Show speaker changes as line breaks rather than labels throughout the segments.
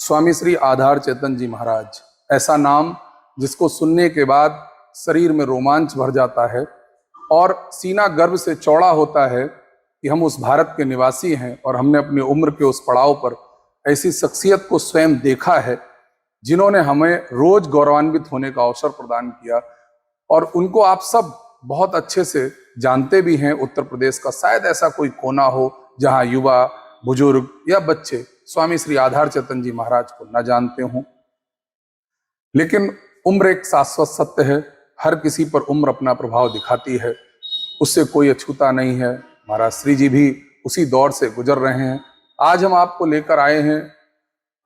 स्वामी श्री आधार चेतन जी महाराज, ऐसा नाम जिसको सुनने के बाद शरीर में रोमांच भर जाता है और सीना गर्व से चौड़ा होता है कि हम उस भारत के निवासी हैं और हमने अपनी उम्र के उस पड़ाव पर ऐसी शख्सियत को स्वयं देखा है जिन्होंने हमें रोज गौरवान्वित होने का अवसर प्रदान किया। और उनको आप सब बहुत अच्छे से जानते भी हैं। उत्तर प्रदेश का शायद ऐसा कोई कोना हो जहां युवा, बुजुर्ग या बच्चे स्वामी श्री आधार चेतन जी महाराज को न जानते हों। लेकिन उम्र एक शाश्वत सत्य है, हर किसी पर उम्र अपना प्रभाव दिखाती है, उससे कोई अछूता नहीं है। महाराज श्री जी भी उसी दौर से गुजर रहे हैं। आज हम आपको लेकर आए हैं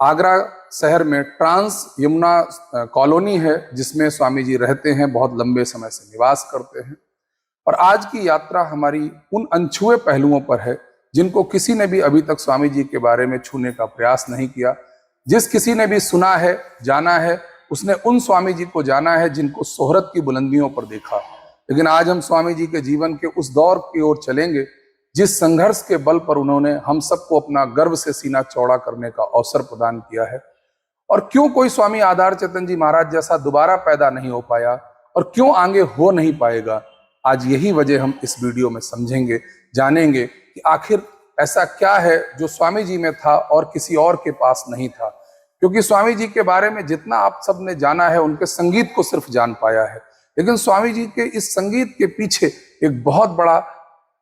आगरा शहर में ट्रांस यमुना कॉलोनी है जिसमें स्वामी जी रहते हैं, बहुत लंबे समय से निवास करते हैं। और आज की यात्रा हमारी उन अनछुए पहलुओं पर है जिनको किसी ने भी अभी तक स्वामी जी के बारे में छूने का प्रयास नहीं किया। जिस किसी ने भी सुना है, जाना है, उसने उन स्वामी जी को जाना है जिनको शोहरत की बुलंदियों पर देखा। लेकिन आज हम स्वामी जी के जीवन के उस दौर की ओर चलेंगे जिस संघर्ष के बल पर उन्होंने हम सबको अपना गर्व से सीना चौड़ा करने का अवसर प्रदान किया है। और क्यों कोई स्वामी आधार चेतन जी महाराज जैसा दोबारा पैदा नहीं हो पाया और क्यों आगे हो नहीं पाएगा, आज यही वजह हम इस वीडियो में समझेंगे, जानेंगे कि आखिर ऐसा क्या है जो स्वामी जी में था और किसी और के पास नहीं था। क्योंकि स्वामी जी के बारे में जितना आप सब ने जाना है, उनके संगीत को सिर्फ जान पाया है, लेकिन स्वामी जी के इस संगीत के पीछे एक बहुत बड़ा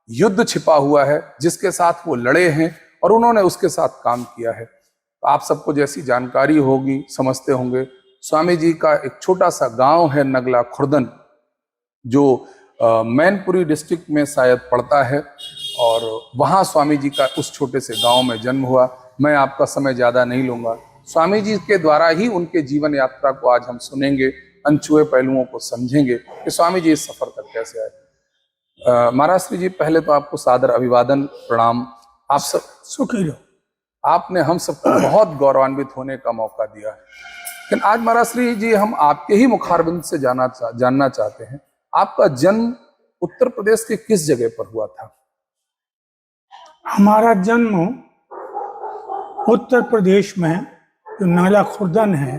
युद्ध छिपा हुआ है जिसके साथ वो लड़े हैं और उन्होंने उसके साथ काम किया है। तो आप सबको जैसी जानकारी होगी, समझते होंगे, स्वामी जी का एक छोटा सा गांव है नगला खुर्दन, जो मैनपुरी डिस्ट्रिक्ट में शायद पड़ता है, और वहाँ स्वामी जी का उस छोटे से गांव में जन्म हुआ। मैं आपका समय ज़्यादा नहीं लूँगा, स्वामी जी के द्वारा ही उनके जीवन यात्रा को आज हम सुनेंगे, अनछुए पहलुओं को समझेंगे कि स्वामी जी इस सफ़र तक कैसे आए। महाराज श्री जी, पहले तो आपको सादर अभिवादन, प्रणाम। आप सब
सुखी रहो।
आपने हम सबको बहुत गौरवान्वित होने का मौका दिया है। लेकिन आज महाराज श्री जी हम आपके ही मुखारबिंद से जानना चाहते हैं, आपका जन्म उत्तर प्रदेश के किस जगह पर हुआ था?
हमारा जन्म उत्तर प्रदेश में जो नाला खुर्दन है,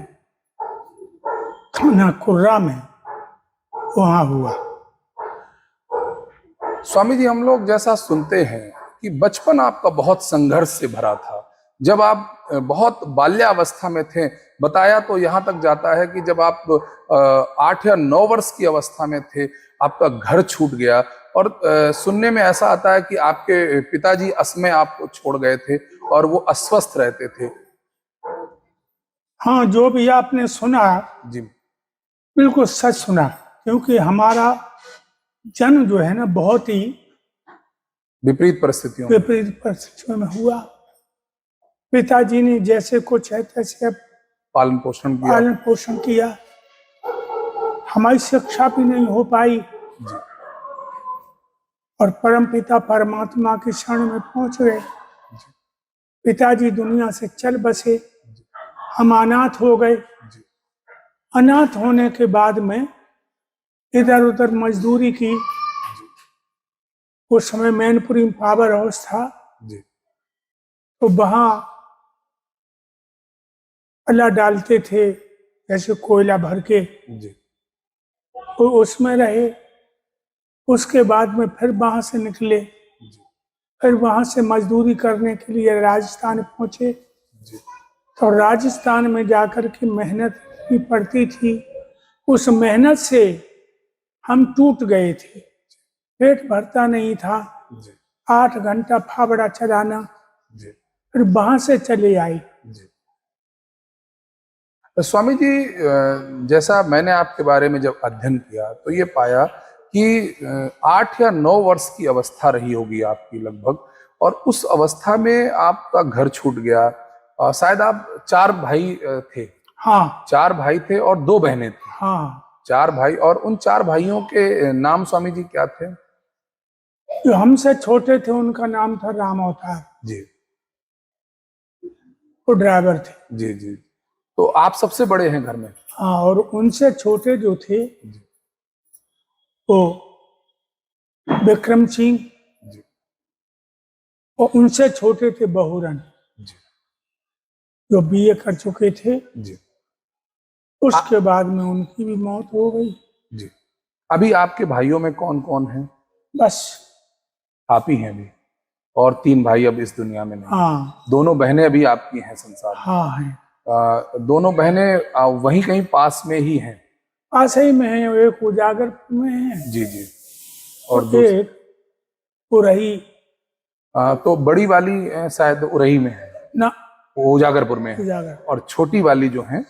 थाना कुर्रा में, वहाँ हुआ।
स्वामी जी, हम लोग जैसा सुनते हैं कि बचपन आपका बहुत संघर्ष से भरा था। जब आप बहुत बाल्यावस्था में थे, बताया तो यहाँ तक जाता है कि जब आप 8 या 9 वर्ष की अवस्था में थे, आपका घर छूट गया। और सुनने में ऐसा आता है कि आपके पिताजी असमय आपको छोड़ गए थे और वो अस्वस्थ रहते थे।
हाँ, जो भी आपने सुना
जी,
बिल्कुल सच सुना, क्योंकि हमारा जन्म जो है ना बहुत ही
विपरीत
परिस्थितियों में हुआ। पिताजी ने जैसे कुछ है तैसे
पालन पोषण किया।
हमारी शिक्षा भी नहीं हो पाई
जी,
और परम पिता परमात्मा की शरण में पहुंच गए। पिताजी दुनिया से चल बसे, हम अनाथ हो गए। अनाथ होने के बाद में इधर उधर मजदूरी की। उस समय मैनपुरी में पावर हाउस था, तो वहां अल्लाह डालते थे जैसे कोयला भर के, तो उसमें रहे। उसके बाद में फिर वहां से निकले, फिर वहां से मजदूरी करने के लिए राजस्थान पहुंचे। तो राजस्थान में जाकर के मेहनत भी पड़ती थी। उस मेहनत से हम टूट गए थे, पेट भरता नहीं था। 8 घंटा फावड़ा चलाना, फिर वहां से चले आए।
स्वामी जी, जैसा मैंने आपके बारे में जब अध्ययन किया तो ये पाया कि 8 या 9 वर्ष की अवस्था रही होगी आपकी लगभग, और उस अवस्था में आपका घर छूट गया। शायद आप 4 भाई थे।
हाँ,
4 भाई थे और 2 बहनें थी।
हाँ,
4 भाई, और उन 4 भाइयों के नाम स्वामी जी क्या थे?
जो हमसे छोटे थे उनका नाम था राम अवतार
जी,
वो ड्राइवर थे।
जी जी। तो आप सबसे बड़े हैं घर में?
हाँ, और उनसे छोटे जो थे वो विक्रम सिंह, और उनसे छोटे थे बहुरन। जो बीए कर चुके थे।
जी
उसके बाद में उनकी भी मौत हो गई।
जी। अभी आपके भाइयों में कौन कौन है?
बस।
आप ही हैं अभी, और 3 भाई अब इस दुनिया में नहीं।
हाँ
दोनों बहनें अभी आपकी हैं संसार में?
हाँ है।
दोनों बहनें वहीं कहीं पास में ही हैं?
पास ही में है, एक उजागर में है
जी जी। और
और एक पुरही।
तो बड़ी वाली शायद उरही में है,
ना,
वो उजागरपुर में है।
उजागर।
और छोटी वाली जो है,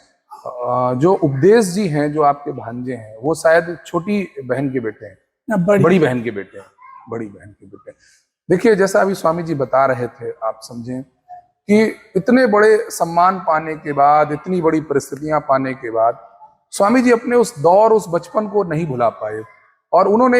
जो उपदेश जी हैं, जो आपके भांजे हैं, वो शायद छोटी बहन के बेटे हैं,
ना,
बड़ी बहन के बेटे हैं, बड़ी बहन के बेटे हैं। देखिए, जैसा अभी स्वामी जी बता रहे थे, आप समझें कि इतने बड़े सम्मान पाने के बाद, इतनी बड़ी परिस्थितियां पाने के बाद, स्वामी जी अपने उस दौर, उस बचपन को नहीं भुला पाए। और उन्होंने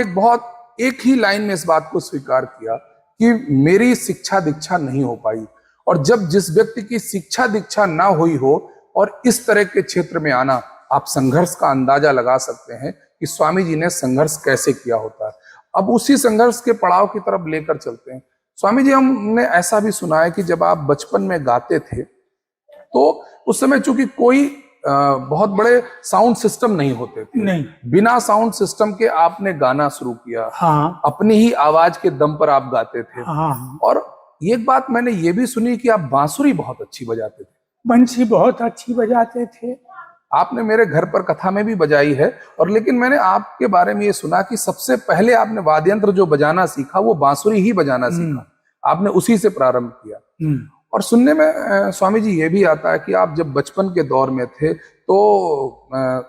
एक ही लाइन में इस बात को स्वीकार किया कि मेरी शिक्षा दीक्षा नहीं हो पाई। और जब जिस व्यक्ति की शिक्षा दीक्षा ना हुई हो और इस तरह के क्षेत्र में आना, आप संघर्ष का अंदाजा लगा सकते हैं कि स्वामी जी ने संघर्ष कैसे किया होता है। अब उसी संघर्ष के पड़ाव की तरफ लेकर चलते हैं। स्वामी जी, हमने ऐसा भी सुना है कि जब आप बचपन में गाते थे तो उस समय चूंकि कोई बहुत बड़े साउंड सिस्टम नहीं होते थे,
नहीं,
बिना साउंड सिस्टम के आपने गाना शुरू किया।
हाँ,
अपनी ही आवाज के दम पर आप गाते थे।
हाँ।
और एक बात मैंने ये भी सुनी कि आप बांसुरी बहुत अच्छी बजाते थे।
बंसी बहुत अच्छी बजाते थे।
आपने मेरे घर पर कथा में भी बजाई है। और लेकिन मैंने आपके बारे में ये सुना कि सबसे पहले आपने वाद्य यंत्र जो बजाना सीखा वो बांसुरी ही बजाना सीखा, आपने उसी से प्रारंभ किया। और सुनने में स्वामी जी ये भी आता है कि आप जब बचपन के दौर में थे तो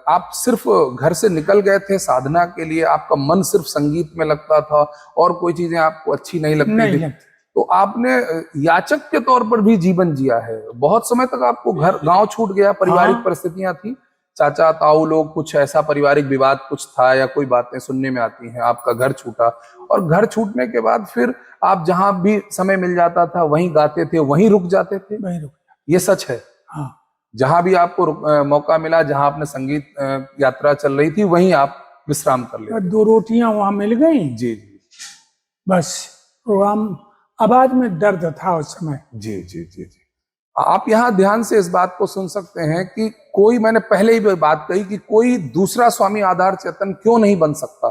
आप सिर्फ घर से निकल गए थे साधना के लिए, आपका मन सिर्फ संगीत में लगता था और कोई चीजें आपको अच्छी नहीं लगती थी। तो आपने याचक के तौर पर भी जीवन जिया है। बहुत समय तक आपको गांव छूट गया, पारिवारिक परिस्थितियां थी, चाचा ताऊ लोग, कुछ ऐसा पारिवारिक विवाद कुछ था या कोई बातें सुनने में आती हैं, आपका घर छूटा। और घर छूटने के बाद फिर आप जहां भी समय मिल जाता था वहीं गाते थे, वहीं रुक जाते थे। ये सच है?
हाँ।
जहां भी आपको मौका मिला, जहां आपने संगीत यात्रा चल रही थी, वहीं आप विश्राम कर लेते?
2 रोटियां वहां मिल गई।
जी जी।
बस आवाज में दर्द था उस समय।
जी जी जी जी। आप यहाँ ध्यान से इस बात को सुन सकते हैं कि कोई, मैंने पहले ही बात कही कि कोई दूसरा स्वामी आधार चेतन क्यों नहीं बन सकता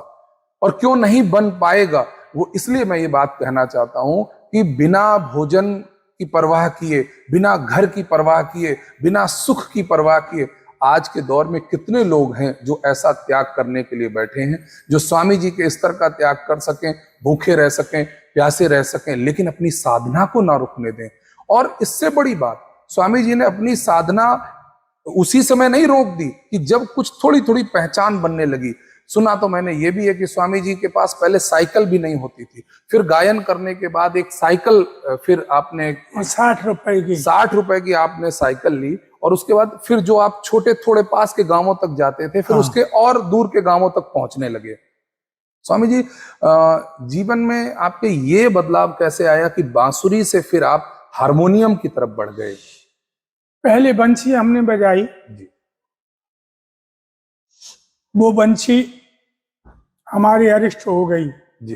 और क्यों नहीं बन पाएगा। वो इसलिए मैं ये बात कहना चाहता हूं कि बिना भोजन की परवाह किए, बिना घर की परवाह किए, बिना सुख की परवाह किए, आज के दौर में कितने लोग हैं जो ऐसा त्याग करने के लिए बैठे हैं, जो स्वामी जी के स्तर का त्याग कर सकें, भूखे रह सकें, प्यासे रह सकें, लेकिन अपनी साधना को ना रुकने दें। और इससे बड़ी बात, स्वामी जी ने अपनी साधना उसी समय नहीं रोक दी कि जब कुछ थोड़ी थोड़ी पहचान बनने लगी। सुना तो मैंने ये भी है कि स्वामी जी के पास पहले साइकिल भी नहीं होती थी, फिर गायन करने के बाद एक साइकिल, फिर आपने 60 रुपए की आपने साइकिल ली। और उसके बाद फिर जो आप छोटे थोड़े पास के गांवों तक जाते थे, फिर उसके और दूर के गांवों तक पहुंचने लगे। स्वामी जी, जीवन में आपके ये बदलाव कैसे आया कि बांसुरी से फिर आप हारमोनियम की तरफ बढ़ गए?
पहले बंसी हमने बजाई जी, वो बंसी हमारी अरिष्ट हो गई
जी,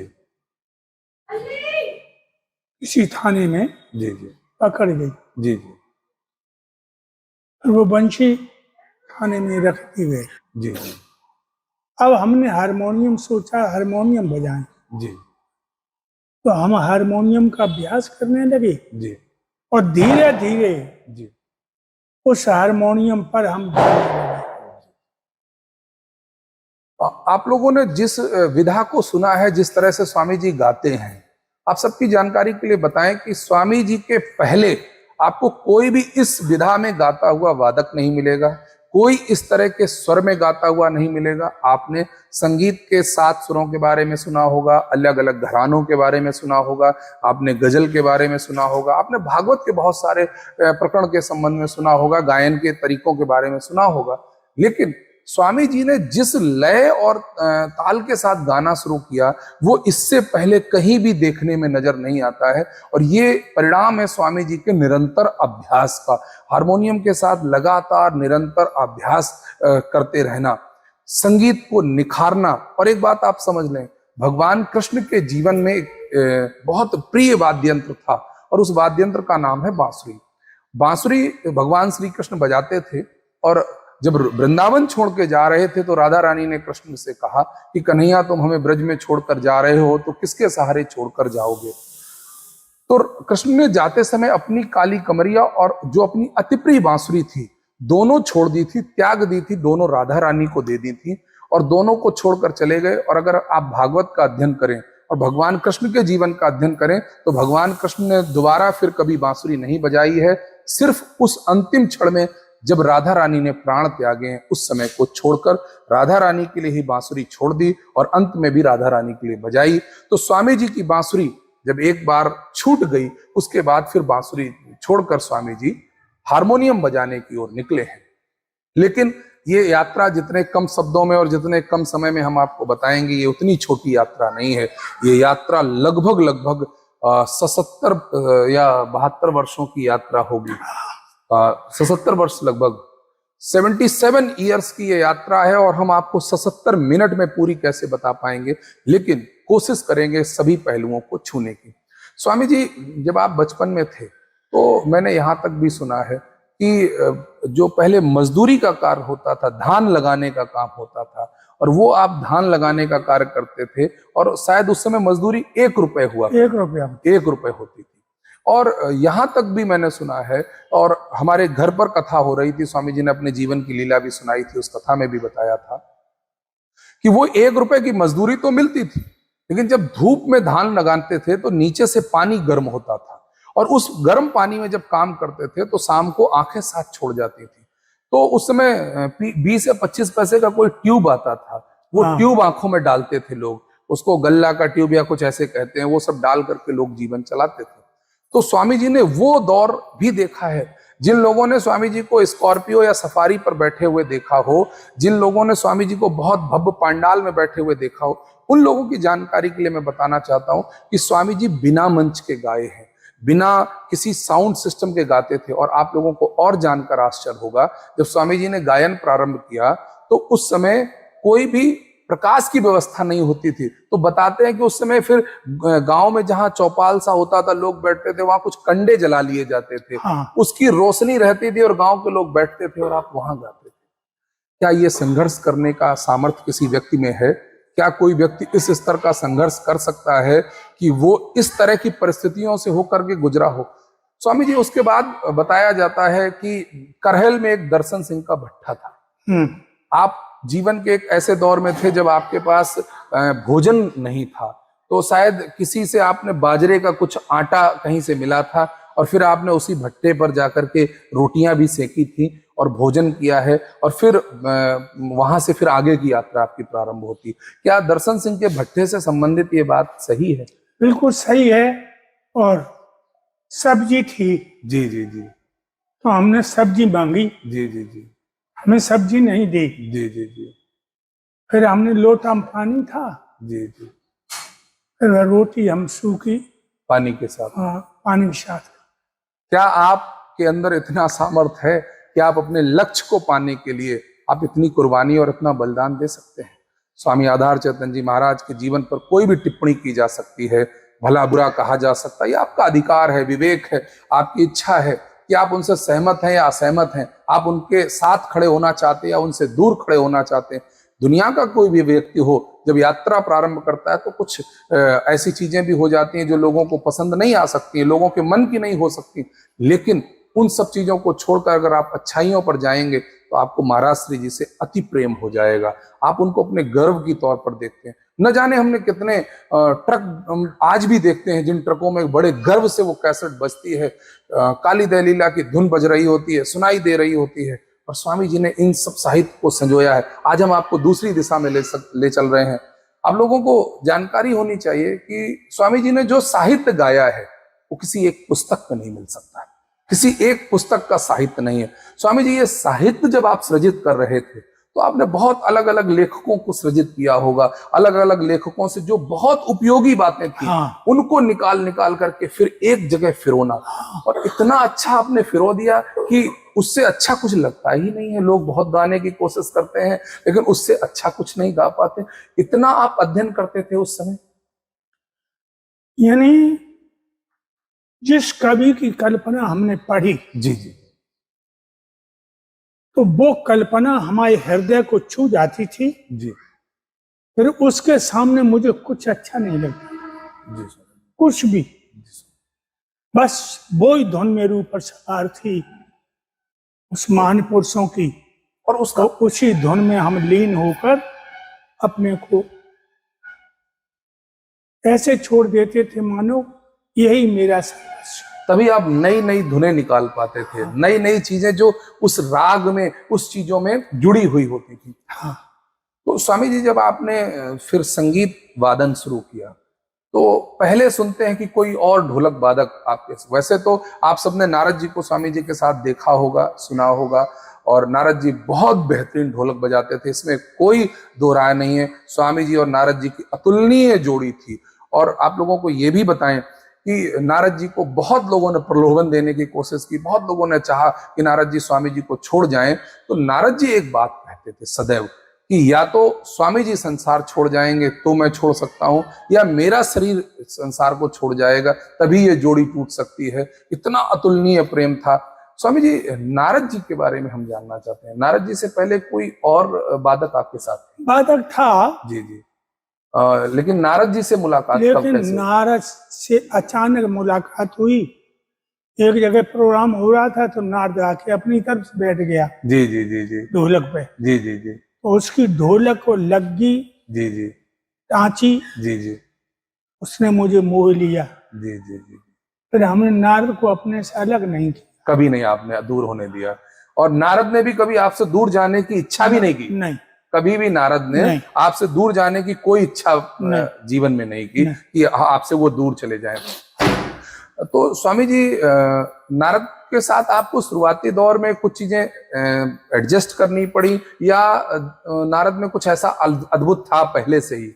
किसी थाने में
जी जी,
पकड़ गई
जी जी,
और वो बंसी थाने में रख दी गई।
जी जी।
अब हमने हारमोनियम सोचा, हारमोनियम बजाएं
जी।
तो हम हारमोनियम का अभ्यास करने लगे
जी।
और धीरे धीरे
जी
उस हारमोनियम पर हम गाने लगे।
आप लोगों ने जिस विधा को सुना है, जिस तरह से स्वामी जी गाते हैं, आप सबकी जानकारी के लिए बताएं कि स्वामी जी के पहले आपको कोई भी इस विधा में गाता हुआ वादक नहीं मिलेगा, कोई इस तरह के स्वर में गाता हुआ नहीं मिलेगा। आपने संगीत के 7 सुरों के बारे में सुना होगा, अलग अलग घरानों के बारे में सुना होगा, आपने गजल के बारे में सुना होगा, आपने भागवत के बहुत सारे प्रकरण के संबंध में सुना होगा, गायन के तरीकों के बारे में सुना होगा। लेकिन स्वामी जी ने जिस लय और ताल के साथ गाना शुरू किया, वो इससे पहले कहीं भी देखने में नजर नहीं आता है। और ये परिणाम है स्वामी जी के निरंतर अभ्यास का, हारमोनियम के साथ लगातार निरंतर अभ्यास करते रहना, संगीत को निखारना। और एक बात आप समझ लें, भगवान कृष्ण के जीवन में एक बहुत प्रिय वाद्य यंत्र था और उस वाद्य यंत्र का नाम है बांसुरी। बांसुरी भगवान श्री कृष्ण बजाते थे और जब वृंदावन छोड़ के जा रहे थे तो राधा रानी ने कृष्ण से कहा कि कन्हैया तुम हमें ब्रज में छोड़कर जा रहे हो तो किसके सहारे छोड़कर जाओगे। तो कृष्ण ने जाते समय अपनी काली कमरिया और जो अपनी अतिप्रिय बांसुरी थी दोनों छोड़ दी थी, त्याग दी थी, दोनों राधा रानी को दे दी थी और दोनों को छोड़कर चले गए। और अगर आप भागवत का अध्ययन करें और भगवान कृष्ण के जीवन का अध्ययन करें तो भगवान कृष्ण ने दोबारा फिर कभी बांसुरी नहीं बजाई है। सिर्फ उस अंतिम क्षण में जब राधा रानी ने प्राण त्यागे हैं उस समय को छोड़कर राधा रानी के लिए ही बांसुरी छोड़ दी और अंत में भी राधा रानी के लिए बजाई। तो स्वामी जी की बांसुरी जब एक बार छूट गई उसके बाद फिर बांसुरी छोड़कर स्वामी जी हारमोनियम बजाने की ओर निकले हैं। लेकिन ये यात्रा जितने कम शब्दों में और जितने कम समय में हम आपको बताएंगे ये उतनी छोटी यात्रा नहीं है। ये यात्रा लगभग 77 या 72 वर्षों की यात्रा होगी। 77 वर्ष, लगभग 77 ईयर्स की ये यात्रा है और हम आपको 77 मिनट में पूरी कैसे बता पाएंगे, लेकिन कोशिश करेंगे सभी पहलुओं को छूने की। स्वामी जी जब आप बचपन में थे तो मैंने यहाँ तक भी सुना है कि जो पहले मजदूरी का कार्य होता था, धान लगाने का काम होता था और वो आप धान लगाने का कार्य करते थे और शायद उस समय मजदूरी 1 रुपए हुआ, 1 रुपए होती थी। और यहाँ तक भी मैंने सुना है और हमारे घर पर कथा हो रही थी, स्वामी जी ने अपने जीवन की लीला भी सुनाई थी, उस कथा में भी बताया था कि वो 1 रुपए की मजदूरी तो मिलती थी लेकिन जब धूप में धान लगाते थे तो नीचे से पानी गर्म होता था और उस गर्म पानी में जब काम करते थे तो शाम को आंखें साथ छोड़ जाती थी। तो उस समय 20 या 25 पैसे का कोई ट्यूब आता था, वो ट्यूब आंखों में डालते थे लोग, उसको गल्ला का ट्यूब या कुछ ऐसे कहते हैं, वो सब डाल करके लोग जीवन चलाते थे। तो स्वामी जी ने वो दौर भी देखा है। जिन लोगों ने स्वामी जी को स्कॉर्पियो या सफारी पर बैठे हुए देखा हो, जिन लोगों ने स्वामी जी को बहुत भव्य पंडाल में बैठे हुए देखा हो, उन लोगों की जानकारी के लिए मैं बताना चाहता हूं कि स्वामी जी बिना मंच के गाए हैं, बिना किसी साउंड सिस्टम के गाते थे। और आप लोगों को और जानकर आश्चर्य होगा, जब स्वामी जी ने गायन प्रारंभ किया तो उस समय कोई भी प्रकाश की व्यवस्था नहीं होती थी। तो बताते हैं कि उस समय फिर गांव में जहां चौपाल सा होता था, लोग बैठते थे, वहां कुछ कंडे जला लिए जाते थे, उसकी रोशनी रहती थी और गांव के लोग बैठते थे और आप वहां गाते थे। क्या ये संघर्ष करने का सामर्थ्य किसी व्यक्ति में है? क्या कोई व्यक्ति इस स्तर का संघर्ष कर सकता है कि वो इस तरह की परिस्थितियों से होकर के गुजरा हो? स्वामी जी उसके बाद बताया जाता है कि करहल में एक दर्शन सिंह का भट्ठा था। आप जीवन के एक ऐसे दौर में थे जब आपके पास भोजन नहीं था, तो शायद किसी से आपने बाजरे का कुछ आटा कहीं से मिला था और फिर आपने उसी भट्टे पर जाकर के रोटियां भी सेकी थी और भोजन किया है और फिर वहां से फिर आगे की यात्रा आपकी प्रारंभ होती। क्या दर्शन सिंह के भट्टे से संबंधित ये बात सही है?
बिल्कुल सही है। और सब्जी थी,
जी जी जी,
तो हमने सब्जी मांगी,
जी जी जी,
हमें सब्जी नहीं दी।
जी जी जी,
फिर हमने लोटा में पानी था,
जी जी,
फिर रोटी हम सूखी
पानी के साथ,
पानी के साथ।
क्या आपके अंदर इतना सामर्थ्य है कि आप अपने लक्ष्य को पाने के लिए आप इतनी कुर्बानी और इतना बलिदान दे सकते हैं? स्वामी आधार चैतन्य जी महाराज के जीवन पर कोई भी टिप्पणी की जा सकती है, भला बुरा कहा जा सकता है, ये आपका अधिकार है, विवेक है, आपकी इच्छा है कि आप उनसे सहमत हैं या असहमत हैं, आप उनके साथ खड़े होना चाहते हैं या उनसे दूर खड़े होना चाहते हैं। दुनिया का कोई भी व्यक्ति हो जब यात्रा प्रारंभ करता है तो कुछ ऐसी चीजें भी हो जाती हैं जो लोगों को पसंद नहीं आ सकती, लोगों के मन की नहीं हो सकती, लेकिन उन सब चीजों को छोड़कर अगर आप अच्छाइयों पर जाएंगे तो आपको महाराज श्री जी से अति प्रेम हो जाएगा। आप उनको अपने गर्व की तौर पर देखते हैं। न जाने हमने कितने ट्रक आज भी देखते हैं जिन ट्रकों में बड़े गर्व से वो कैसेट बजती है, काली दहलीला की धुन बज रही होती है, सुनाई दे रही होती है, और स्वामी जी ने इन सब साहित्य को संजोया है। आज हम आपको दूसरी दिशा में ले चल रहे हैं। आप लोगों को जानकारी होनी चाहिए कि स्वामी जी ने जो साहित्य गाया है वो किसी एक पुस्तक में नहीं मिल सकता है, किसी एक पुस्तक का साहित्य नहीं है। स्वामी जी ये साहित्य जब आप सृजित कर रहे थे तो आपने बहुत अलग अलग लेखकों को सृजित किया होगा, अलग अलग लेखकों से जो बहुत उपयोगी बातें थी उनको निकाल करके फिर एक जगह फिरोना, और इतना अच्छा आपने फिरो दिया कि उससे अच्छा कुछ लगता ही नहीं है। लोग बहुत गाने की कोशिश करते हैं लेकिन उससे अच्छा कुछ नहीं गा पाते। इतना आप अध्ययन करते थे उस समय।
यानी जिस कवि की कल्पना हमने पढ़ी
जी जी
तो वो कल्पना हमारे हृदय को छू जाती थी।
जी
फिर उसके सामने मुझे कुछ अच्छा नहीं लगता,
जी सर,
कुछ भी।
जी सर।
बस वो ही धुन मेरे ऊपर सवार थी उस महान पुरुषों की,
और
तो
उसका
उसी धुन में हम लीन होकर अपने को ऐसे छोड़ देते थे मानो यही मेरा सर्वस्व।
तभी आप नई नई धुनें निकाल पाते थे, नई नई चीजें जो उस राग में, उस चीजों में जुड़ी हुई होती थी।
हाँ,
तो स्वामी जी, जब आपने फिर संगीत वादन शुरू किया, तो पहले सुनते हैं कि कोई और ढोलक वादक आपके, वैसे तो आप सबने नारद जी को स्वामी जी के साथ देखा होगा, सुना होगा, और नारद जी बहुत बेहतरीन ढोलक बजाते थे, इसमें कोई दो राय नहीं है। स्वामी जी और नारद जी की अतुलनीय जोड़ी थी। और आप लोगों को ये भी बताएं कि नारद जी को बहुत लोगों ने प्रलोभन देने की कोशिश की, बहुत लोगों ने चाहा कि नारद जी स्वामी जी को छोड़ जाएं, तो नारद जी एक बात कहते थे सदैव कि या तो स्वामी जी संसार छोड़ जाएंगे तो मैं छोड़ सकता हूं, या मेरा शरीर संसार को छोड़ जाएगा तभी ये जोड़ी टूट सकती है। इतना अतुलनीय प्रेम था। स्वामी जी, नारद जी के बारे में हम जानना चाहते हैं। नारद जी से पहले कोई और वादक आपके साथ थे?
वादक था,
जी जी। लेकिन नारद जी से मुलाकात कब
लेकिन
कैसे हुई?
नारद से अचानक मुलाकात हुई। एक जगह प्रोग्राम हो रहा था तो नारद आके अपनी तरफ से बैठ गया
जी जी जी जी
ढोलक पे,
जी जी जी
तो उसकी ढोलक को लगी
जी जी
टाँची,
जी जी
उसने मुझे मोह लिया।
जी जी जी।
फिर हमने नारद को अपने से अलग नहीं किया।
कभी नहीं आपने दूर होने दिया, और नारद ने भी कभी आपसे दूर जाने की इच्छा भी नहीं की।
नहीं,
कभी भी नारद ने
नहीं।
आपसे दूर जाने की कोई इच्छा
नहीं।
जीवन में नहीं की
नहीं।
कि आपसे वो दूर चले जाएं। तो स्वामी जी, नारद के साथ आपको शुरुआती दौर में कुछ चीजें एडजस्ट करनी पड़ी, या नारद में कुछ ऐसा अद्भुत था पहले से ही?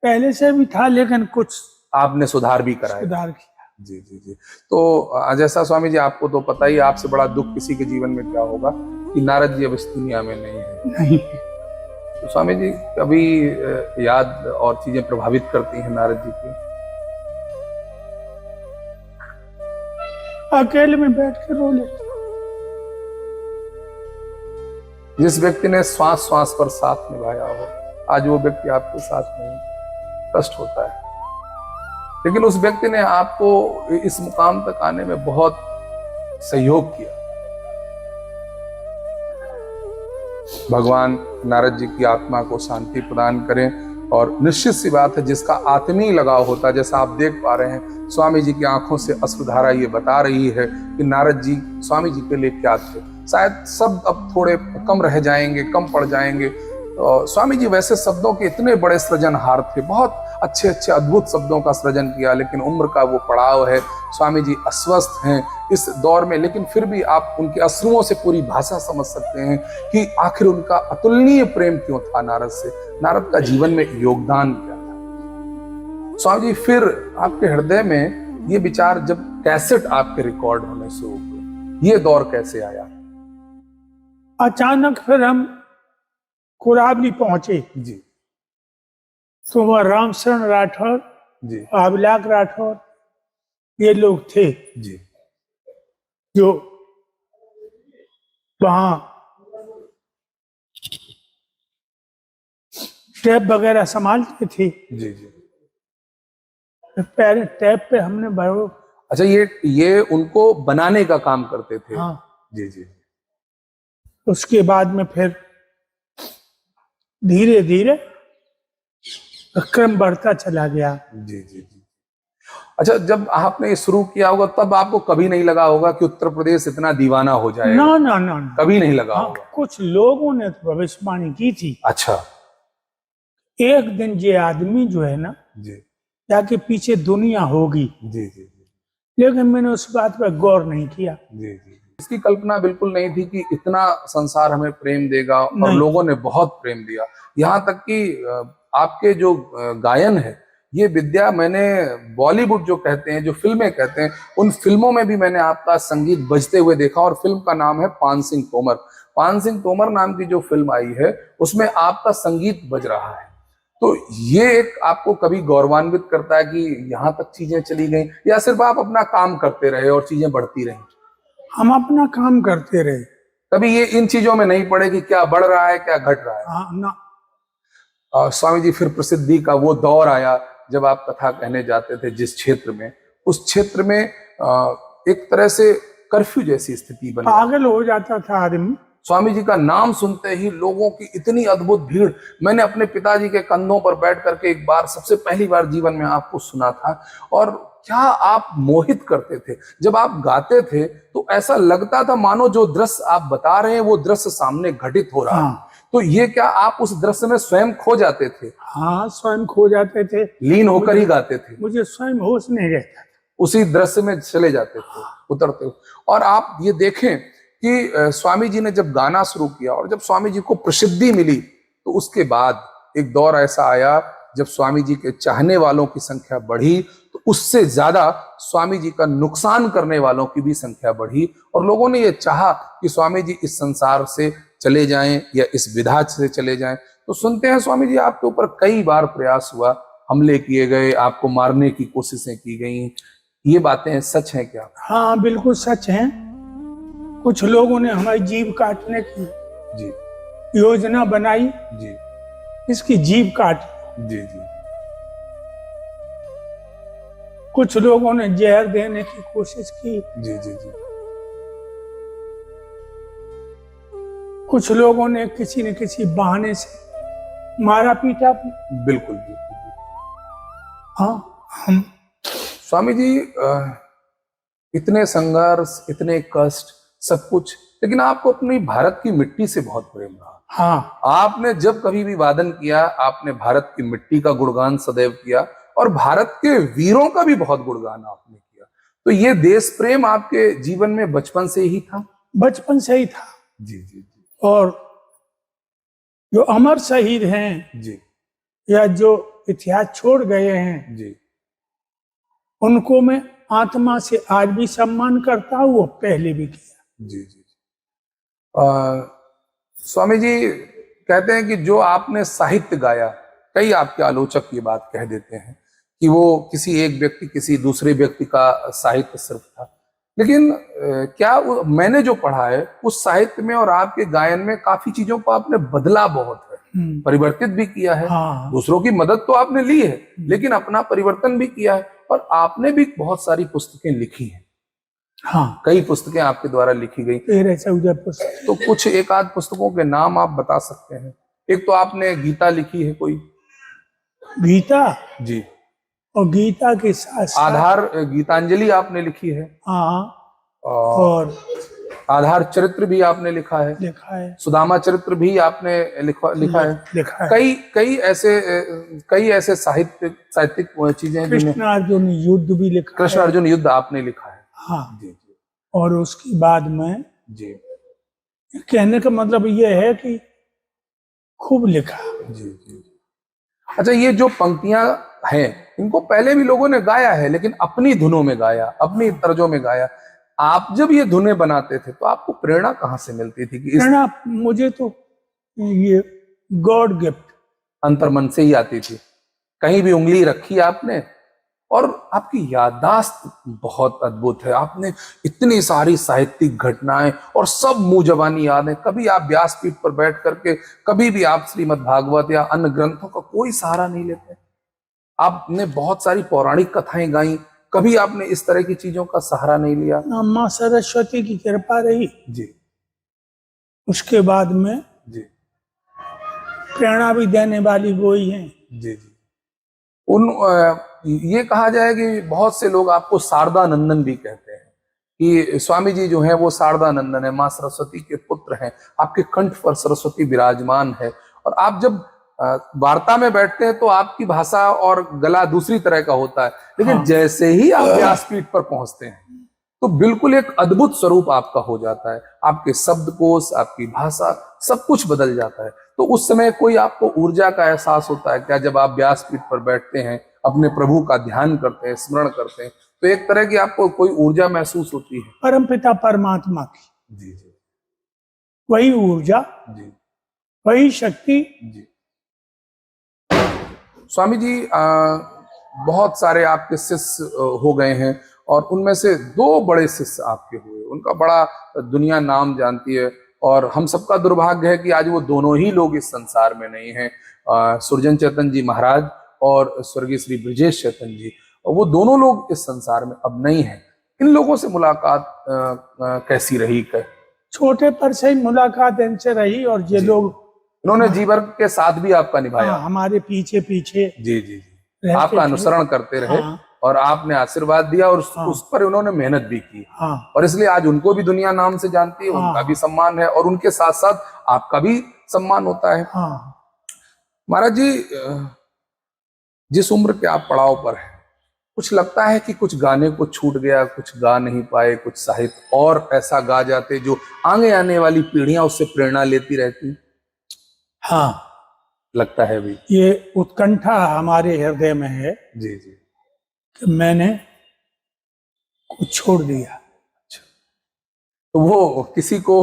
पहले से भी था लेकिन कुछ
आपने सुधार भी कराया?
सुधार किया।
जी जी जी। तो जैसा स्वामी जी, आपको तो पता ही, आपसे बड़ा दुख किसी के जीवन में क्या होगा कि नारद जी अब इस दुनिया में नहीं है।
नहीं,
तो स्वामी जी, कभी याद और चीजें प्रभावित करती हैं नारद जी की?
अकेले में बैठ के रो लेते।
जिस व्यक्ति ने श्वास श्वास पर साथ निभाया हो, आज वो व्यक्ति आपके साथ नहीं, कष्ट होता है। लेकिन उस व्यक्ति ने आपको इस मुकाम तक आने में बहुत सहयोग किया। भगवान नारद जी की आत्मा को शांति प्रदान करें। और निश्चित सी बात है, जिसका आत्मीय लगाव होता है, जैसा आप देख पा रहे हैं, स्वामी जी की आंखों से अश्रुधारा ये बता रही है कि नारद जी स्वामी जी के लिए क्या थे। शायद शब्द अब थोड़े कम रह जाएंगे, कम पड़ जाएंगे। स्वामी जी वैसे शब्दों के इतने बड़े सृजनहार थे, बहुत अच्छे अच्छे अद्भुत शब्दों का सृजन किया, लेकिन उम्र का वो पड़ाव है, स्वामी जी अस्वस्थ हैं इस दौर में। लेकिन फिर भी आप उनके अश्रुओं से पूरी भाषा समझ सकते हैं कि आखिर उनका अतुलनीय प्रेम क्यों था नारद से, नारद का जीवन में योगदान क्या था। स्वामी जी, फिर आपके हृदय में ये विचार जब कैसेट आपके रिकॉर्ड होने शुरू हुए, ये दौर कैसे आया?
अचानक फिर हम कुराबली पहुंचे
जी
तो वह रामशरण राठौर,
जी
अभिलाष राठौर, ये लोग थे
जी
जो वहां टैप वगैरह संभालते थे।
जी जी।
पहले टैप पे हमने भरो।
अच्छा, ये उनको बनाने का काम करते थे?
हाँ,
जी जी।
उसके बाद में फिर धीरे धीरे क्रम बढ़ता चला गया।
जी जी जी। अच्छा, जब आपने ये शुरू किया होगा तब आपको कभी नहीं लगा होगा कि उत्तर प्रदेश इतना दीवाना हो जाएगा?
ना ना ना ना,
कभी नहीं लगा
हाँ,
होगा?
कुछ लोगों ने तो भविष्यवाणी की थी,
अच्छा।
एक दिन ये आदमी जो है ना,
जी
जाके पीछे दुनिया होगी।
जी जी जी
लेकिन मैंने उस बात पर गौर नहीं किया।
जी जी। इसकी कल्पना बिल्कुल नहीं थी कि इतना संसार हमें प्रेम देगा, और
नहीं।
लोगों ने बहुत प्रेम दिया। यहाँ तक कि आपके जो गायन है, ये विद्या मैंने बॉलीवुड जो कहते हैं, जो फिल्में कहते हैं, उन फिल्मों में भी मैंने आपका संगीत बजते हुए देखा। और फिल्म का नाम है पान सिंह तोमर। पान सिंह तोमर नाम की जो फिल्म आई है, उसमें आपका संगीत बज रहा है। तो ये एक आपको कभी गौरवान्वित करता है कि यहाँ तक चीजें चली गई, या सिर्फ आप अपना काम करते रहे और चीजें बढ़ती रही?
हम अपना काम करते रहे।
कभी ये इन चीजों में नहीं पड़े कि क्या बढ़ रहा है क्या घट रहा है?
हाँ ना।
स्वामी जी, फिर प्रसिद्धि का वो दौर आया जब आप कथा कहने जाते थे जिस क्षेत्र में, उस क्षेत्र में एक तरह से कर्फ्यू जैसी स्थिति बनी।
पागल हो जाता था आदमी।
स्वामी जी का नाम सुनते ही लोगों की इतनी अद्भुत भीड़। मैंने अपने पिताजी के कंधों पर बैठ करके एक बार, सबसे पहली बार जीवन में आपको सुना था, और क्या आप मोहित करते थे। जब आप गाते थे तो ऐसा लगता था मानो जो दृश्य आप बता रहे हैं वो दृश्य सामने घटित हो रहा है।
हाँ।
तो ये क्या आप उस दृश्य में स्वयं खो जाते थे?
हाँ, स्वयं खो जाते थे,
लीन होकर ही गाते थे?
मुझे स्वयं होश नहीं रहता,
उसी दृश्य में चले जाते थे, उतरते हुए। और आप ये देखें कि स्वामी जी ने जब गाना शुरू किया और जब स्वामी जी को प्रसिद्धि मिली, तो उसके बाद एक दौर ऐसा आया जब स्वामी जी के चाहने वालों की संख्या बढ़ी, तो उससे ज्यादा स्वामी जी का नुकसान करने वालों की भी संख्या बढ़ी, और लोगों ने ये चाहा कि स्वामी जी इस संसार से चले जाएं या इस विधा से चले जाएं। तो सुनते हैं स्वामी जी आपके ऊपर कई बार प्रयास हुआ, हमले किए गए, आपको मारने की कोशिशें की गई, ये बातें सच हैं क्या?
हाँ, बिल्कुल सच है। कुछ लोगों ने हमारी जीभ काटने की
जी
योजना बनाई,
जी
इसकी जीभ काट।
जी जी
कुछ लोगों ने जहर देने की कोशिश की,
जी जी जी
कुछ लोगों ने किसी न किसी बहाने से मारा पीटा भी।
बिल्कुल बिल्कुल।
हाँ, हम
स्वामी जी, इतने संघर्ष, इतने कष्ट, सब कुछ, लेकिन आपको अपनी भारत की मिट्टी से बहुत प्रेम रहा।
हाँ,
आपने जब कभी भी वादन किया, आपने भारत की मिट्टी का गुणगान सदैव किया, और भारत के वीरों का भी बहुत गुणगान आपने किया। तो ये देश प्रेम आपके जीवन में बचपन से ही था?
बचपन से ही था।
जी जी जी
और जो अमर शहीद हैं
जी
या जो इतिहास छोड़ गए हैं,
जी
उनको मैं आत्मा से आज भी सम्मान करता हूँ, वो पहले भी किया।
जी जी। स्वामी जी कहते हैं कि जो आपने साहित्य गाया, कई आपके आलोचक ये बात कह देते हैं कि वो किसी एक व्यक्ति, किसी दूसरे व्यक्ति का साहित्य सिर्फ था, लेकिन मैंने जो पढ़ा है उस साहित्य में और आपके गायन में काफी चीजों को आपने बदला बहुत है, परिवर्तित भी किया है।
हाँ।
दूसरों की मदद तो आपने ली है, लेकिन अपना परिवर्तन भी किया है, और आपने भी बहुत सारी पुस्तकें लिखी हैं।
हाँ,
कई पुस्तकें आपके द्वारा लिखी गई।
13-14 पुस्तक।
तो कुछ एक आध पुस्तकों के नाम आप बता सकते हैं? एक तो आपने गीता लिखी है कोई?
गीता,
जी।
और गीता के साथ
आधार गीतांजलि आपने लिखी है?
हाँ,
और आधार चरित्र भी आपने लिखा है?
लिखा है।
सुदामा चरित्र भी आपने लिखा है?
लिखा है।
कई ऐसे साहित्यिक चीजें।
कृष्ण अर्जुन युद्ध भी लिखा है।
कृष्ण अर्जुन युद्ध आपने लिखा है?
हाँ
जी जी
और उसके बाद में
जी
कहने का मतलब ये है कि खूब लिखा।
जी जी। अच्छा, ये जो पंक्तियां हैं इनको पहले भी लोगों ने गाया है, लेकिन अपनी धुनों में गाया, अपनी तर्जों में गाया। आप जब ये धुनें बनाते थे तो आपको प्रेरणा कहाँ से मिलती थी कि
प्रेरणा मुझे तो ये गॉड गिफ्ट
अंतर्मन से ही आती थी? कहीं भी उंगली रखी आपने? और आपकी याददाश्त बहुत अद्भुत है। आपने इतनी सारी साहित्यिक घटनाएं और सब मुंह जबानी याद है। कभी आप व्यासपीठ पर बैठ करके कभी भी आप श्रीमद् भागवत या अन्य ग्रंथों का कोई सहारा नहीं लेते। आपने बहुत सारी पौराणिक कथाएं गाई, कभी आपने इस तरह की चीजों का सहारा नहीं लिया?
माँ सरस्वती की कृपा रही।
जी।
उसके बाद में
जी
प्रेरणा भी देने वाली वो ही है।
जी जी। ये कहा जाए कि बहुत से लोग आपको शारदा नंदन भी कहते हैं, कि स्वामी जी जो है वो शारदा नंदन है, माँ सरस्वती के पुत्र हैं, आपके कंठ पर सरस्वती विराजमान है। और आप जब वार्ता में बैठते हैं तो आपकी भाषा और गला दूसरी तरह का होता है, लेकिन
हाँ।
जैसे ही आप व्यासपीठ पर पहुंचते हैं तो बिल्कुल एक अद्भुत स्वरूप आपका हो जाता है। आपके शब्दकोश, आपकी भाषा, सब कुछ बदल जाता है। तो उस समय कोई आपको ऊर्जा का एहसास होता है क्या जब आप व्यासपीठ पर बैठते हैं, अपने प्रभु का ध्यान करते हैं, स्मरण करते हैं, तो एक तरह की आपको कोई ऊर्जा महसूस होती है?
परमपिता परमात्मा की
जी जी
वही ऊर्जा,
जी
वही शक्ति
जी स्वामी जी बहुत सारे आपके शिष्य हो गए हैं और उनमें से दो बड़े शिष्य आपके हुए, उनका बड़ा दुनिया नाम जानती है और हम सबका दुर्भाग्य है कि आज वो दोनों ही लोग इस संसार में नहीं हैं। सुरजन चेतन जी महाराज और स्वर्गीय श्री ब्रजेश चेतन जी, और वो दोनों लोग इस संसार में अब नहीं हैं। इन लोगों से मुलाकात कैसी रही?
छोटे पर से ही मुलाकात इनसे रही और ये लोग,
इन्होंने जीवन के साथ भी आपका निभाया।
हमारे पीछे पीछे
जी जी जी, आपका अनुसरण करते रहे।
हाँ।
और आपने आशीर्वाद दिया और उस पर उन्होंने मेहनत भी की।
हाँ।
और इसलिए आज उनको भी दुनिया नाम से जानती है, उनका भी सम्मान है और उनके साथ साथ आपका भी सम्मान होता है। महाराज जी, जिस उम्र के आप पड़ाव पर हैं, कुछ लगता है कि कुछ गाने को छूट गया, कुछ गा नहीं पाए, कुछ साहित्य और ऐसा गा जाते जो आगे आने वाली पीढ़ियां उससे प्रेरणा लेती रहती?
हाँ, लगता है भी। ये उत्कंठा हमारे हृदय में है।
जी जी,
कि मैंने कुछ छोड़ दिया।
अच्छा, तो वो किसी को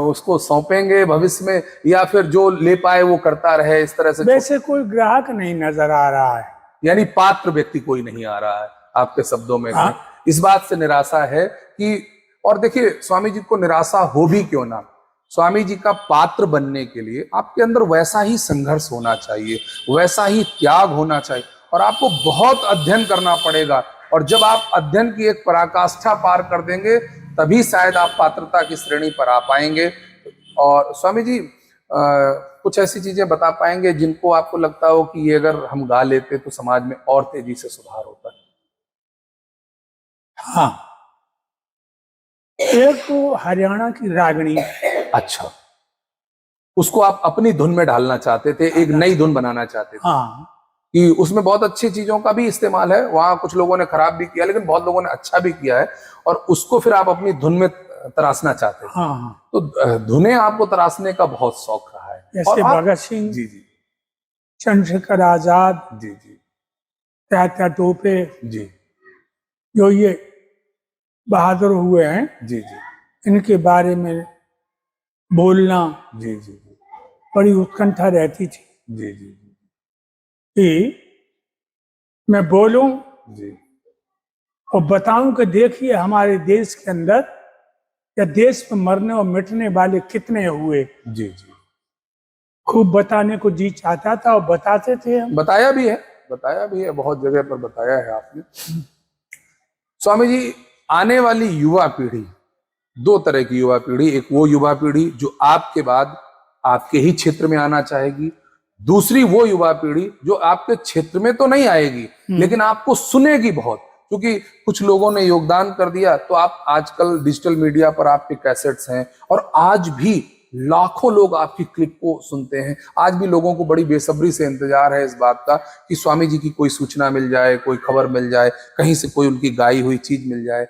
उसको सौंपेंगे भविष्य में, या फिर जो ले पाए वो करता रहे, इस तरह से?
वैसे कोई ग्राहक नहीं नजर आ रहा है,
यानी पात्र व्यक्ति कोई नहीं आ रहा है आपके शब्दों में।
हाँ।
इस बात से निराशा है कि, और देखिए स्वामी जी को निराशा हो भी क्यों ना, स्वामी जी का पात्र बनने के लिए आपके अंदर वैसा ही संघर्ष होना चाहिए, वैसा ही त्याग होना चाहिए, और आपको बहुत अध्ययन करना पड़ेगा। और जब आप अध्ययन की एक पराकाष्ठा पार कर देंगे तभी शायद आप पात्रता की श्रेणी पर आ पाएंगे। और स्वामी जी कुछ ऐसी चीजें बता पाएंगे जिनको आपको लगता हो कि ये अगर हम गा लेते तो समाज में और तेजी से सुधार होता है?
हाँ, एक तो हरियाणा की रागनी।
अच्छा, उसको आप अपनी धुन में ढालना चाहते थे, एक नई धुन बनाना चाहते थे।
हाँ,
कि उसमें बहुत अच्छी चीजों का भी इस्तेमाल है, वहां कुछ लोगों ने खराब भी किया लेकिन बहुत लोगों ने अच्छा भी किया है, और उसको फिर आप अपनी धुन में तराशना चाहते थे।
हाँ,
तो धुनें आपको तराशने का बहुत शौक रहा है।
जैसे भगत सिंह,
जी जी,
चंद्रशेखर आजाद,
जी जी,
तात्या टोपे,
जी,
जो ये बहादुर हुए हैं,
जी जी,
इनके बारे में बोलना
जी जी जी,
बड़ी उत्कंठा रहती थी
जी जी
कि मैं बोलूं
जी,
और बताऊं कि देखिए हमारे देश के अंदर या देश में मरने और मिटने वाले कितने हुए।
जी जी,
खूब बताने को जी चाहता था और बताते थे हम।
बताया भी है, बहुत जगह पर बताया है आपने। स्वामी जी, आने वाली युवा पीढ़ी, दो तरह की युवा पीढ़ी, एक वो युवा पीढ़ी जो आपके बाद आपके ही क्षेत्र में आना चाहेगी, दूसरी वो युवा पीढ़ी जो आपके क्षेत्र में तो नहीं आएगी लेकिन आपको सुनेगी बहुत, क्योंकि कुछ लोगों ने योगदान कर दिया। तो आप आजकल डिजिटल मीडिया पर आपके कैसेट्स हैं और आज भी लाखों लोग आपकी क्लिप को सुनते हैं। आज भी लोगों को बड़ी बेसब्री से इंतजार है इस बात का कि स्वामी जी की कोई सूचना मिल जाए, कोई खबर मिल जाए, कहीं से कोई उनकी गाई हुई चीज मिल जाए।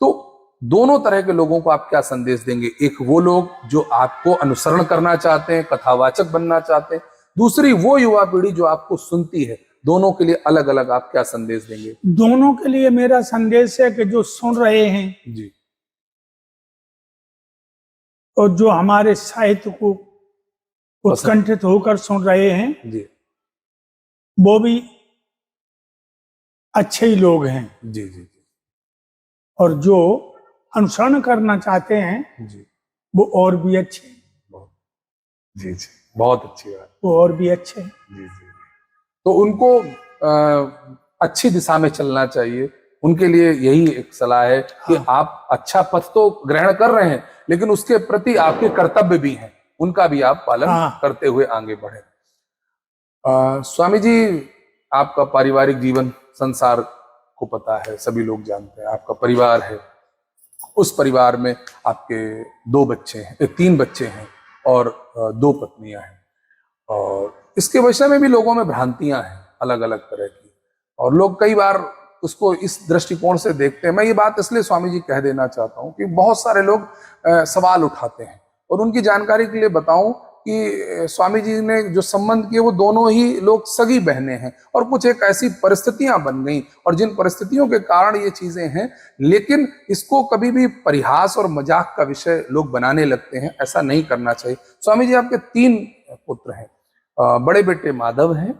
तो दोनों तरह के लोगों को आप क्या संदेश देंगे? एक वो लोग जो आपको अनुसरण करना चाहते हैं, कथावाचक बनना चाहते हैं, दूसरी वो युवा पीढ़ी जो आपको सुनती है। दोनों के लिए अलग अलग आप क्या संदेश देंगे?
दोनों के लिए मेरा संदेश है कि जो सुन रहे हैं
जी,
और जो हमारे साहित्य को उत्कंठित होकर सुन रहे हैं
जी,
वो भी अच्छे ही लोग हैं,
जी जी,
और जो अनुसरण करना चाहते हैं
जी,
वो और भी अच्छे,
जी जी, बहुत अच्छी बात,
वो और भी अच्छे।
जी जी। तो उनको अच्छी दिशा में चलना चाहिए। उनके लिए यही एक सलाह है कि आप अच्छा पथ तो ग्रहण कर रहे हैं लेकिन उसके प्रति आपके कर्तव्य भी हैं, उनका भी आप पालन करते हुए आगे बढ़े। स्वामी जी, आपका पारिवारिक जीवन संसार को पता है, सभी लोग जानते हैं, आपका परिवार है, उस परिवार में आपके 2 बच्चे हैं, 3 बच्चे हैं और 2 पत्नियां हैं, और इसके विषय में भी लोगों में भ्रांतियां हैं अलग अलग तरह की, और लोग कई बार उसको इस दृष्टिकोण से देखते हैं। मैं ये बात इसलिए स्वामी जी कह देना चाहता हूं कि बहुत सारे लोग सवाल उठाते हैं, और उनकी जानकारी के लिए बताऊं कि स्वामी जी ने जो संबंध किए वो दोनों ही लोग सगी बहनें हैं, और कुछ एक ऐसी परिस्थितियां बन गई और जिन परिस्थितियों के कारण ये चीजें हैं, लेकिन इसको कभी भी परिहास और मजाक का विषय लोग बनाने लगते हैं। ऐसा नहीं करना चाहिए। स्वामी जी, आपके 3 पुत्र हैं, बड़े बेटे माधव हैं,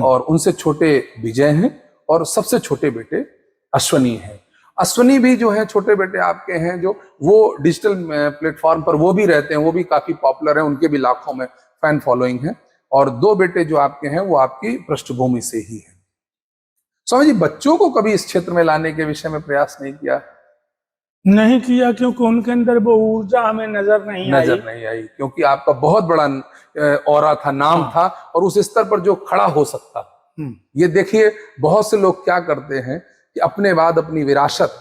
और उनसे छोटे विजय हैं और सबसे छोटे बेटे अश्वनी हैं। अश्वनी भी जो है छोटे बेटे आपके हैं, जो वो डिजिटल प्लेटफॉर्म पर वो भी रहते हैं, वो भी काफी पॉपुलर हैं, उनके भी लाखों में फैन फॉलोइंग है। और 2 बेटे जो आपके हैं वो आपकी पृष्ठभूमि से ही है। स्वामी जी, बच्चों को कभी इस क्षेत्र में लाने के विषय में प्रयास नहीं किया?
नहीं किया, क्योंकि उनके अंदर वो ऊर्जा हमें नजर नहीं
आई, क्योंकि आपका बहुत बड़ा ऑरा था, नाम था, और उस स्तर पर जो खड़ा हो सकता। ये देखिए, बहुत से लोग क्या करते हैं कि अपने बाद अपनी विरासत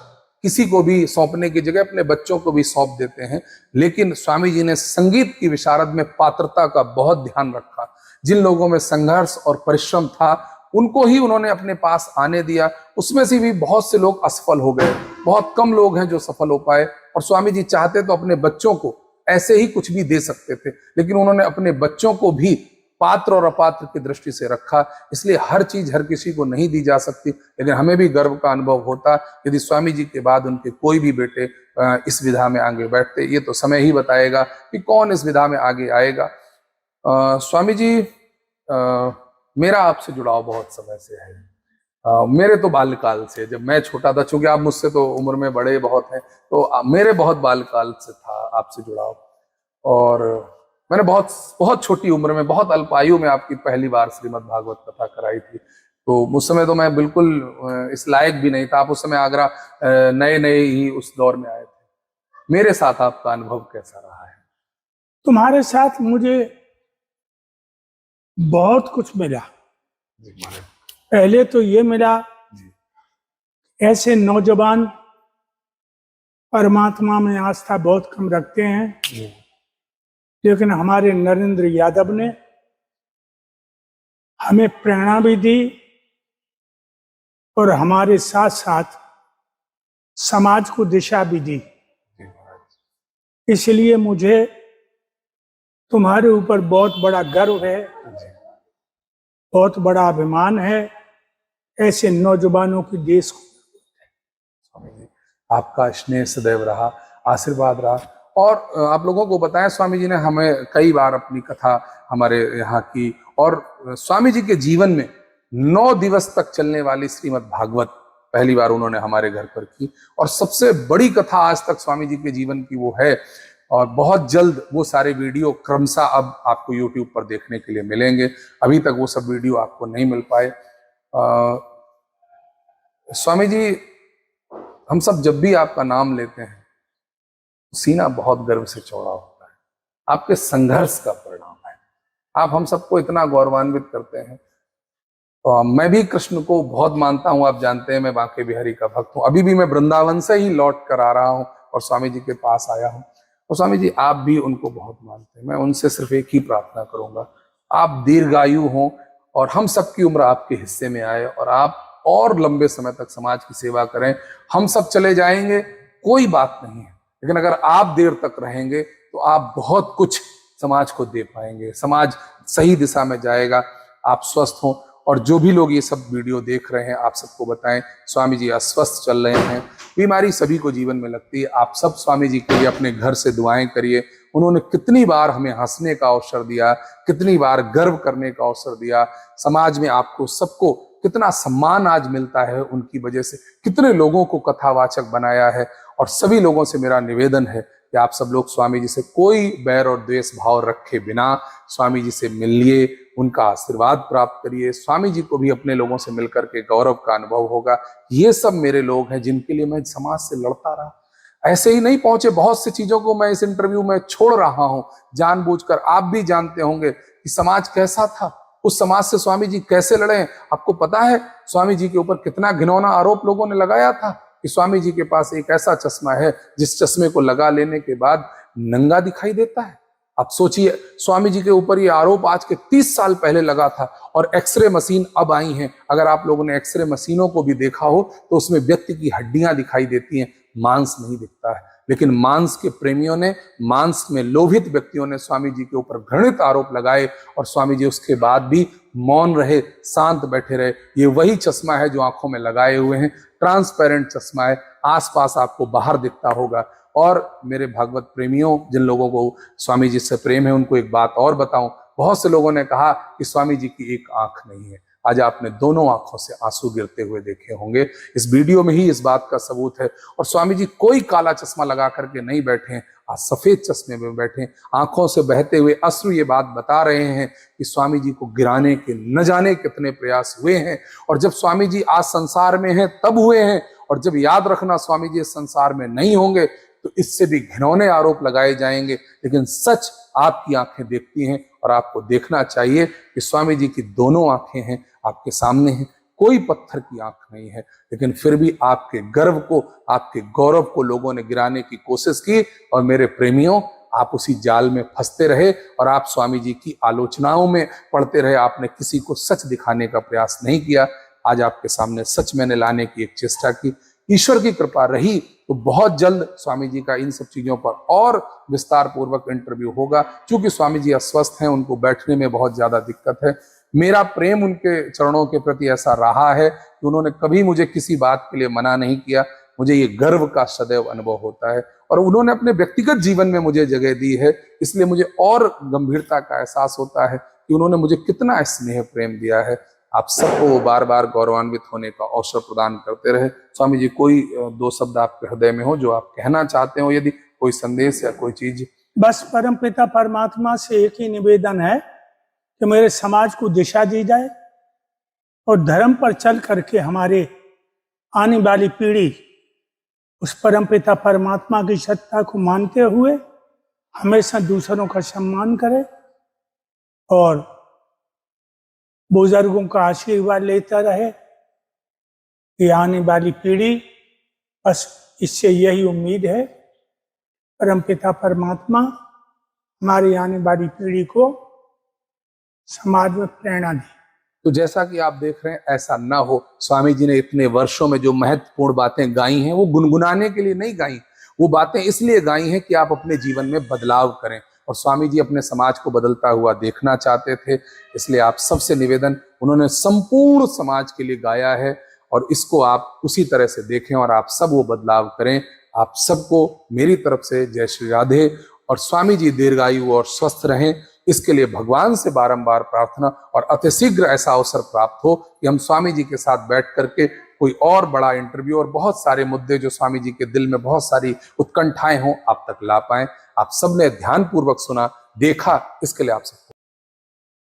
किसी को भी सौंपने की जगह अपने बच्चों को भी सौंप देते हैं। लेकिन स्वामी जी ने संगीत की विशारद में पात्रता का बहुत ध्यान रखा। जिन लोगों में संघर्ष और परिश्रम था उनको ही उन्होंने अपने पास आने दिया। उसमें से भी बहुत से लोग असफल हो गए, बहुत कम लोग हैं जो सफल हो पाए। और स्वामी जी चाहते तो अपने बच्चों को ऐसे ही कुछ भी दे सकते थे, लेकिन उन्होंने अपने बच्चों को भी पात्र और अपात्र की दृष्टि से रखा। इसलिए हर चीज हर किसी को नहीं दी जा सकती, लेकिन हमें भी गर्व का अनुभव होता यदि स्वामी जी के बाद उनके कोई भी बेटे इस विधा में आगे बैठते। ये तो समय ही बताएगा कि कौन इस विधा में आगे आएगा। स्वामी जी, मेरा आपसे जुड़ाव बहुत समय से है। मेरे तो बाल्यकाल से, जब मैं छोटा था, चूंकि आप मुझसे तो उम्र में बड़े बहुत हैं, तो मेरे बहुत बाल्यकाल से था आपसे जुड़ाव। और मैंने बहुत बहुत छोटी उम्र में, बहुत अल्पायु में आपकी पहली बार श्रीमद् भागवत कथा कराई थी। तो उस समय तो मैं बिल्कुल इस लायक भी नहीं था। आप उस समय आगरा नए नए ही उस दौर में आए थे। मेरे साथ आपका अनुभव कैसा रहा है?
तुम्हारे साथ मुझे बहुत कुछ मिला। पहले तो ये मिला, ऐसे नौजवान परमात्मा में आस्था बहुत कम रखते हैं, लेकिन हमारे नरेंद्र यादव ने हमें प्रेरणा भी दी और हमारे साथ साथ समाज को दिशा भी दी। इसलिए मुझे तुम्हारे ऊपर बहुत बड़ा गर्व है, बहुत बड़ा अभिमान है। ऐसे नौजवानों की देश को
आपका स्नेह सदैव रहा, आशीर्वाद रहा। और आप लोगों को बताएं, स्वामी जी ने हमें कई बार अपनी कथा हमारे यहाँ की, और स्वामी जी के जीवन में 9 दिवस तक चलने वाली श्रीमद् भागवत पहली बार उन्होंने हमारे घर पर की। और सबसे बड़ी कथा आज तक स्वामी जी के जीवन की वो है। और बहुत जल्द वो सारे वीडियो क्रमशः अब आपको YouTube पर देखने के लिए मिलेंगे। अभी तक वो सब वीडियो आपको नहीं मिल पाए। स्वामी जी, हम सब जब भी आपका नाम लेते हैं, सीना बहुत गर्व से चौड़ा होता है। आपके संघर्ष का परिणाम है। आप हम सबको इतना गौरवान्वित करते हैं। मैं भी कृष्ण को बहुत मानता हूँ, आप जानते हैं मैं बांके बिहारी का भक्त हूँ। अभी भी मैं वृंदावन से ही लौट कर आ रहा हूँ और स्वामी जी के पास आया हूँ। और स्वामी जी, आप भी उनको बहुत मानते हैं। मैं उनसे सिर्फ एक ही प्रार्थना करूंगा, आप दीर्घायु हों और हम सबकी उम्र आपके हिस्से में आए, और आप और लंबे समय तक समाज की सेवा करें। हम सब चले जाएंगे, कोई बात नहीं है, लेकिन अगर आप देर तक रहेंगे तो आप बहुत कुछ समाज को दे पाएंगे। समाज सही दिशा में जाएगा। आप स्वस्थ हों। और जो भी लोग ये सब वीडियो देख रहे हैं, आप सबको बताएं, स्वामी जी अस्वस्थ चल रहे हैं। बीमारी सभी को जीवन में लगती है। आप सब स्वामी जी के लिए अपने घर से दुआएं करिए। उन्होंने कितनी बार हमें हंसने का अवसर दिया, कितनी बार गर्व करने का अवसर दिया। समाज में आपको सबको कितना सम्मान आज मिलता है उनकी वजह से। कितने लोगों को कथावाचक बनाया है। और सभी लोगों से मेरा निवेदन है कि आप सब लोग स्वामी जी से कोई बैर और द्वेष भाव रखे बिना स्वामी जी से मिलिए, उनका आशीर्वाद प्राप्त करिए। स्वामी जी को भी अपने लोगों से मिलकर के गौरव का अनुभव होगा। ये सब मेरे लोग हैं जिनके लिए मैं समाज से लड़ता रहा। ऐसे ही नहीं पहुंचे, बहुत सी चीजों को मैं इस इंटरव्यू में छोड़ रहा हूं जानबूझकर। आप भी जानते होंगे कि समाज कैसा था, उस समाज से स्वामी जी कैसे लड़े। आपको पता है स्वामी जी के ऊपर कितना घिनौना आरोप लोगों ने लगाया था कि स्वामी जी के पास एक ऐसा चश्मा है जिस चश्मे को लगा लेने के बाद नंगा दिखाई देता है। आप सोचिए, स्वामी जी के ऊपर ये आरोप आज के 30 साल पहले लगा था, और एक्सरे मशीन अब आई हैं। अगर आप लोगों ने एक्सरे मशीनों को भी देखा हो तो उसमें व्यक्ति की हड्डियां दिखाई देती हैं, मांस नहीं दिखता है। लेकिन मांस के प्रेमियों ने, मांस में लोभित व्यक्तियों ने स्वामी जी के ऊपर घृणित आरोप लगाए, और स्वामी जी उसके बाद भी मौन रहे, शांत बैठे रहे। ये वही चश्मा है जो आंखों में लगाए हुए हैं, ट्रांसपेरेंट चश्मा है, आसपास आपको बाहर दिखता होगा। और मेरे भागवत प्रेमियों, जिन लोगों को स्वामी जी से प्रेम है, उनको एक बात और बताऊं। बहुत से लोगों ने कहा कि स्वामी जी की एक आंख नहीं है। आज आपने दोनों आंखों से आंसू गिरते हुए देखे होंगे। इस वीडियो में ही इस बात का सबूत है। और स्वामी जी कोई काला चश्मा लगा करके नहीं बैठे हैं, आज सफेद चश्मे में बैठे, आंखों से बहते हुए अश्रु ये बात बता रहे हैं कि स्वामी जी को गिराने के न जाने कितने प्रयास हुए हैं। और जब स्वामी जी आज संसार में हैं तब हुए हैं, और जब याद रखना स्वामी जी इस संसार में नहीं होंगे तो इससे भी घिनौने आरोप लगाए जाएंगे। लेकिन सच आपकी आंखें देखती हैं और आपको देखना चाहिए कि स्वामी जी की दोनों आंखें हैं, आपके सामने हैं, कोई पत्थर की आंख नहीं है। लेकिन फिर भी आपके गर्व को, आपके गौरव को लोगों ने गिराने की कोशिश की। और मेरे प्रेमियों, आप उसी जाल में फंसते रहे और आप स्वामी जी की आलोचनाओं में पड़ते रहे। आपने किसी को सच दिखाने का प्रयास नहीं किया। आज आपके सामने सच मैंने लाने की एक चेष्टा की। ईश्वर की कृपा रही तो बहुत जल्द स्वामी जी का इन सब चीजों पर और विस्तार पूर्वक इंटरव्यू होगा। क्योंकि स्वामी जी अस्वस्थ हैं, उनको बैठने में बहुत ज्यादा दिक्कत है। मेरा प्रेम उनके चरणों के प्रति ऐसा रहा है कि उन्होंने कभी मुझे किसी बात के लिए मना नहीं किया। मुझे ये गर्व का सदैव अनुभव होता है और उन्होंने अपने व्यक्तिगत जीवन में मुझे जगह दी है, इसलिए मुझे और गंभीरता का एहसास होता है कि उन्होंने मुझे कितना स्नेह प्रेम दिया है। आप सबको बार बार गौरवान्वित होने का अवसर प्रदान करते रहे। स्वामी जी, कोई दो शब्द आपके हृदय में हो जो आप कहना चाहते हो, यदि कोई संदेश या कोई चीज?
बस परमपिता परमात्मा से एक ही निवेदन है कि मेरे समाज को दिशा दी जाए और धर्म पर चल करके हमारे आने वाली पीढ़ी उस परमपिता परमात्मा की सत्ता को मानते हुए हमेशा दूसरों का सम्मान करे और बुजुर्गों का आशीर्वाद लेता रहे। कि आने वाली पीढ़ी, बस इससे यही उम्मीद है, परमपिता परमात्मा हमारी आने वाली पीढ़ी को समाज में प्रेरणा दे।
तो जैसा कि आप देख रहे हैं, ऐसा ना हो। स्वामी जी ने इतने वर्षों में जो महत्वपूर्ण बातें गाई हैं वो गुनगुनाने के लिए नहीं गाई, वो बातें इसलिए गाई हैं कि आप अपने जीवन में बदलाव करें। और स्वामी जी अपने समाज को बदलता हुआ देखना चाहते थे, इसलिए आप सबसे निवेदन, उन्होंने संपूर्ण समाज के लिए गाया है और इसको आप उसी तरह से देखें और आप सब वो बदलाव करें। आप सबको मेरी तरफ से जय श्री राधे। और स्वामी जी दीर्घायु और स्वस्थ रहें, इसके लिए भगवान से बारंबार प्रार्थना और अतिशीघ्र ऐसा अवसर प्राप्त हो कि हम स्वामी जी के साथ बैठ करके कोई और बड़ा इंटरव्यू और बहुत सारे मुद्दे जो स्वामी जी के दिल में बहुत सारी उत्कंठाएं हों आप तक ला पाएं। आप सबने ध्यानपूर्वक सुना, देखा, इसके लिए आप सब